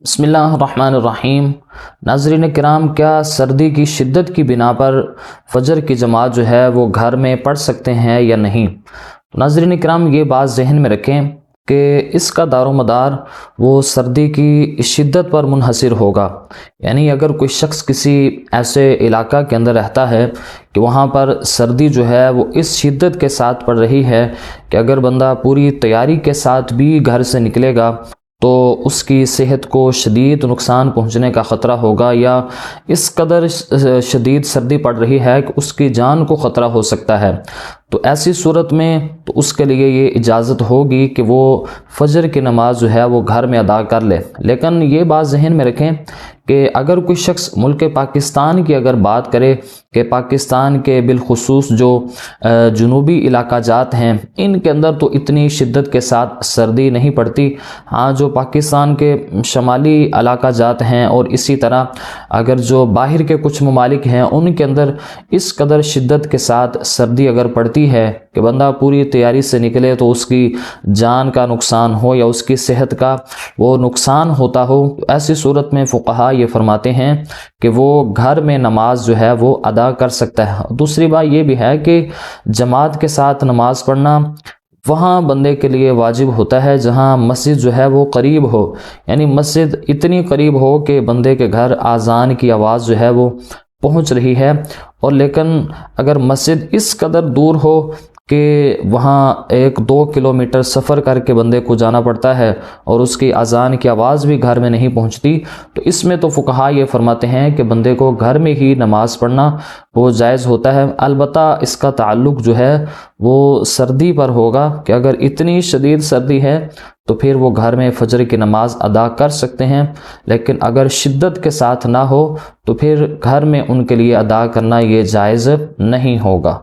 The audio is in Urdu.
بسم اللہ الرحمن الرحیم۔ ناظرین کرام، کیا سردی کی شدت کی بنا پر فجر کی جماعت جو ہے وہ گھر میں پڑھ سکتے ہیں یا نہیں؟ ناظرین کرام، یہ بات ذہن میں رکھیں کہ اس کا دار و مدار وہ سردی کی شدت پر منحصر ہوگا۔ یعنی اگر کوئی شخص کسی ایسے علاقہ کے اندر رہتا ہے کہ وہاں پر سردی جو ہے وہ اس شدت کے ساتھ پڑ رہی ہے کہ اگر بندہ پوری تیاری کے ساتھ بھی گھر سے نکلے گا تو اس کی صحت کو شدید نقصان پہنچنے کا خطرہ ہوگا، یا اس قدر شدید سردی پڑ رہی ہے کہ اس کی جان کو خطرہ ہو سکتا ہے، تو ایسی صورت میں تو اس کے لیے یہ اجازت ہوگی کہ وہ فجر کی نماز جو ہے وہ گھر میں ادا کر لے۔ لیکن یہ بات ذہن میں رکھیں کہ اگر کوئی شخص ملک پاکستان کی اگر بات کرے کہ پاکستان کے بالخصوص جو جنوبی علاقہ جات ہیں ان کے اندر تو اتنی شدت کے ساتھ سردی نہیں پڑتی، ہاں جو پاکستان کے شمالی علاقہ جات ہیں اور اسی طرح اگر جو باہر کے کچھ ممالک ہیں ان کے اندر اس قدر شدت کے ساتھ سردی اگر پڑتی ہے کہ بندہ پوری تیاری سے نکلے تو اس کی جان کا نقصان ہو یا اس کی صحت کا وہ نقصان ہوتا ہو، ایسی صورت میں فقہا یہ فرماتے ہیں کہ وہ گھر میں نماز جو ہے وہ ادا کر سکتا ہے۔ دوسری بات یہ بھی ہے کہ جماعت کے ساتھ نماز پڑھنا وہاں بندے کے لیے واجب ہوتا ہے جہاں مسجد جو ہے وہ قریب ہو، یعنی مسجد اتنی قریب ہو کہ بندے کے گھر اذان کی آواز جو ہے وہ پہنچ رہی ہے، اور لیکن اگر مسجد اس قدر دور ہو کہ وہاں 1-2 کلومیٹر سفر کر کے بندے کو جانا پڑتا ہے اور اس کی اذان کی آواز بھی گھر میں نہیں پہنچتی، تو اس میں تو فقہا یہ فرماتے ہیں کہ بندے کو گھر میں ہی نماز پڑھنا وہ جائز ہوتا ہے۔ البتہ اس کا تعلق جو ہے وہ سردی پر ہوگا کہ اگر اتنی شدید سردی ہے تو پھر وہ گھر میں فجر کی نماز ادا کر سکتے ہیں، لیکن اگر شدت کے ساتھ نہ ہو تو پھر گھر میں ان کے لیے ادا کرنا یہ جائز نہیں ہوگا۔